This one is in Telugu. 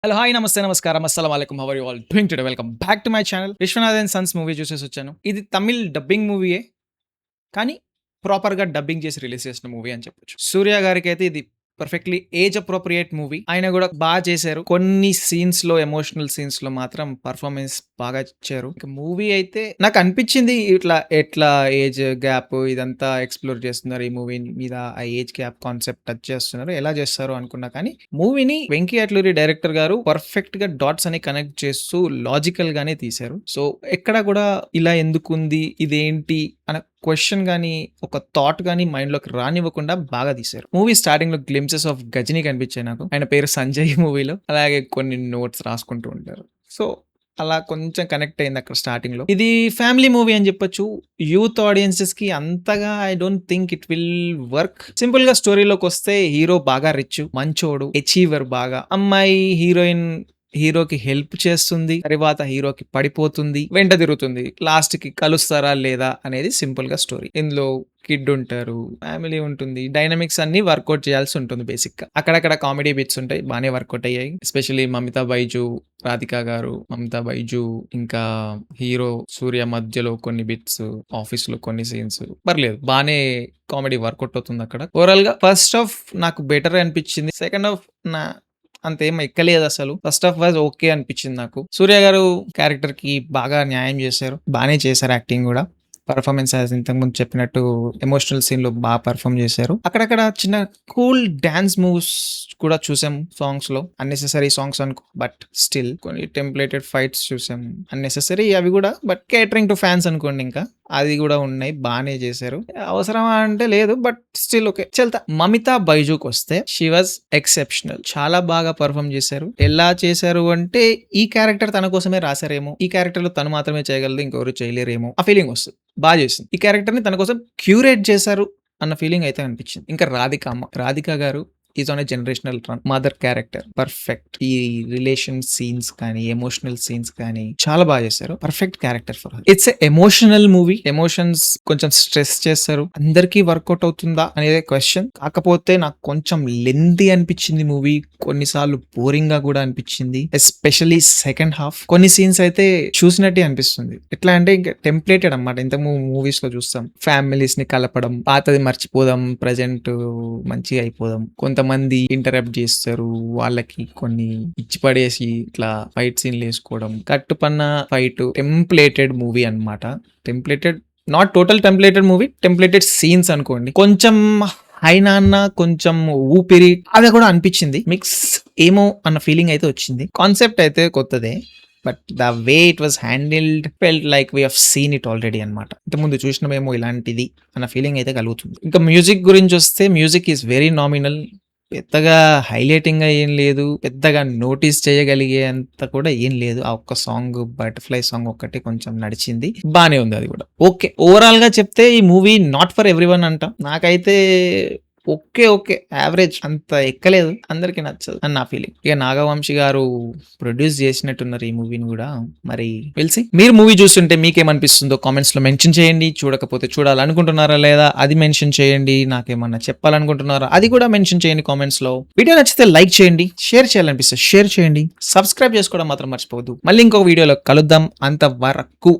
హలో! హాయ్! నమస్తే, నమస్కారం. అస్సలాము అలైకుం. How are you all doing today? Welcome back to my channel. 'Vishwanath and sons' movie చూసేసొచ్చాను. ఇది తమిళ్ డబ్బింగ్ మూవీయే. కానీ ప్రాపర్‌గా డబ్బింగ్ చేసి రిలీజ్ చేసిన మూవీ అని చెప్పొచ్చు. 'సూర్య' గారికైతే ఇది పర్ఫెక్ట్‌లీ ఏజ్ అప్రోప్రియేట్ మూవీ. ఆయన గూడా చేశారు. కొన్ని సీన్స్‌లో ఎమోషనల్ సీన్స్‌లో మాత్రం పెర్ఫార్మన్స్ బాగా ఇచ్చారు. ఇక మూవీ అయితే నాకనిపించింది ఎట్లా ఏజ్ గ్యాప్ ఇదంతా ఎక్స్‌ప్లోర్ చేస్తున్నారు ఈ మూవీ మీద. ఆ ఏజ్ గ్యాప్ కాన్సెప్ట్ టచ్ చేస్తున్నారు. ఎలా చేస్తారు అనుకున్నా కానీ మూవీని వెంకీ అట్లూరి డైరెక్టర్ గారు పర్ఫెక్ట్‌గా డాట్స్ అని కనెక్ట్ చేస్తూ లాజికల్ గానే తీశారు. సో ఎక్కడ కూడా ఇలా ఎందుకుంది? ఇదేంటి? అనే క్వెషన్ గాని, ఒక థాట్ గాని మైండ్‌లోకి రానివ్వకుండా బాగా తీశారు. మూవీ స్టార్టింగ్‌లో గ్లింప్సెస్ ఆఫ్ 'గజిని' కనిపించాయి నాకు. ఆయన పేరు సంజయ్ మూవీలో. అలాగే కొన్ని నోట్స్ రాసుకుంటూ ఉంటారు. సో అలా కొంచెం కనెక్ట్ అయింది అక్కడ స్టార్టింగ్‌లో. ఇది ఫ్యామిలీ మూవీ అని చెప్పొచ్చు. యూత్ ఆడియన్సెస్‌కి అంతగా I don't think it will work. సింపుల్‌గా స్టోరీలోకొస్తే హీరో బాగా రిచ్, మంచోడు, అచీవర్ బాగా. అమ్మాయి హీరోకి హెల్ప్ చేస్తుంది. తర్వాత హీరోకి పడిపోతుంది. వెంట తిరుగుతుంది. లాస్ట్‌కి కలుస్తారా లేదా అనేది సింపుల్‌గా స్టోరీ. ఇందులో కిడ్ ఉంటారు. ఫ్యామిలీ ఉంటుంది. డైనమిక్స్ అన్నీ వర్కౌట్ చేయాల్సి ఉంటుంది బేసిక్‌గా. అక్కడక్కడ కామెడీ బిట్స్ ఉంటాయి. బానే వర్కౌట్ అయ్యాయి. ఎస్పెషల్లీ మమితా బైజు, రాధిక గారు, మమతా బైజు ఇంకా హీరో సూర్య మధ్యలో కొన్ని బిట్స్, ఆఫీస్‌లో కొన్ని సీన్స్ పర్లేదు. బానే కామెడీ వర్కౌట్ అవుతుంది అక్కడ. ఓవరాల్‌గా ఫస్ట్ హాఫ్ నాకు బెటర్ అనిపించింది. సెకండ్ హాఫ్ నా అంతేం ఎక్కలేదసలు. ఫస్ట్ హాఫ్ వాజ్ ఓకే అనిపించింది నాకు. సూర్య గారు క్యారెక్టర్‌కి బాగా న్యాయం చేశారు. బానే చేశారు యాక్టింగ్ గూడా. పెర్ఫార్మన్స్ యాజ్ ఇంతకుముందు చెప్పినట్టు ఎమోషనల్ సీన్‌లో చేశారు. అక్కడక్కడ చిన్న కూల్ డాన్స్ మూవ్స్ కూడా చూసాం సాంగ్స్‌లో. అన్నెసెసరీ సాంగ్స్ అనుకో బట్ స్టిల్ కొన్ని టెంప్లేటెడ్ ఫైట్స్ చూసాం. అన్నెసెసరీ అవి గూడా బట్ కేటరింగ్ టు ఫ్యాన్స్ అనుకోండి ఇంకా. అది గూడా ఉన్నాయి. బానే చేశారు. అవసరమా అంటే లేదు. But still okay. చెల్తా. మమితా బైజుకొస్తే షీ వాజ్ ఎక్సెప్షనల్. చాలా బాగా పెర్ఫార్మ్ చేశారు. ఎలా చేశారు అంటే ఈ క్యారెక్టర్ తన కోసమే రాసారేమో. ఈ క్యారెక్టర్‌లో తను మాత్రమే చేయగలదు. ఇంకెవరు చేయలేరేమో. ఆ ఫీలింగ్ వస్తది. చేసింది. ఈ క్యారెక్టర్‌ని తన కోసం క్యూరేట్ చేశారు అన్న ఫీలింగ్ అయితే అనిపించింది. ఇంకా రాధిక గారు is on a generational run. Mother character perfect. ఈ రిలేషన్ సీన్స్ కానీ, ఎమోషనల్ సీన్స్ కానీ చాలా చేశారు. Perfect character for her. It's a emotional movie. Emotions కొంచెం స్ట్రెస్ చేస్తారు. అందరికీ వర్కౌట్ అవుతుందా అనేది క్వశ్చన్. కాకపోతే నాకు కొంచెం లెంతీ అనిపించింది మూవీ. కొన్నిసార్లు బోరింగ్ గా కూడా అనిపించింది. Especially second half. కొన్ని సీన్స్ అయితే చూసినట్టే అనిపిస్తుంది. ఎట్లా అంటే ఇంకా టెంప్లేటెడ్ అన్నమాట. ఇంత మూవీస్ లో చూస్తాం. ఫ్యామిలీస్ ని కలపడం, పాతది మర్చిపోదాం, ప్రజెంట్ మంచిగా అయిపోదాం. కొంతమంది ఇంటరప్ట్ చేస్తారు. వాళ్ళకి కొన్ని ఇచ్చి పడేసి ఇట్లా ఫైట్ సీన్లు వేసుకోవడం. కట్టుపన్న ఫైట్ టెంప్లేటెడ్ మూవీ అన్నమాట. Templated, not total templated movie, templated scenes అనుకోండి. కొంచెం నాన్న కొంచెం ఊపిరి అది కూడా అనిపించింది. మిక్స్ ఏమో అన్న ఫీలింగ్ అయితే వచ్చింది. కాన్సెప్ట్ అయితే కొత్తదే. But the way it was handled felt like we have seen it already అనమాట. ఇంతకుముందు చూసినమేమో ఇలాంటిది అన్న ఫీలింగ్ అయితే కలుగుతుంది. ఇంకా మ్యూజిక్ గురించి వస్తే మ్యూజిక్ ఈజ్ వెరీ నామినల్. పెద్దగా హైలైటింగ్‌గా ఏం లేదు. పెద్దగా నోటీస్ చేయగలిగే అంత కూడా ఏం లేదు. ఆ ఒక్క సాంగ్ 'బటర్‌ఫ్లై' సాంగ్ ఒక్కటి కొంచెం నడిచింది. బానే ఉంది అది కూడా. ఓకే. ఓవరాల్‌గా చెప్తే ఈ మూవీ నాట్ ఫర్ ఎవ్రీవన్ అంట. నాకైతే ఓకే. ఓకే. యావరేజ్. అంత ఎక్కలేదు. అందరికి నచ్చదు అని నా ఫీలింగ్. ఇక నాగవంశి గారు ప్రొడ్యూస్ చేసినట్టున్నారు ఈ మూవీని గూడా. మరి విల్ సీ. మీరు మూవీ చూస్తుంటే మీకేమనిపిస్తుందో కామెంట్స్‌లో మెన్షన్ చేయండి. చూడకపోతే చూడాలనుకుంటున్నారా లేదా అది మెన్షన్ చేయండి. నాకేమన్నా చెప్పాలనుకుంటున్నారా అది కూడా మెన్షన్ చేయండి కామెంట్స్‌లో. వీడియో నచ్చితే లైక్ చేయండి. షేర్ చేయాలనిపిస్తే షేర్ చేయండి. సబ్స్క్రైబ్ చేసుకోవడం మాత్రం మర్చిపోవద్దు. మళ్ళీ ఇంకొక వీడియోలో కలుద్దాం. అంతవరకు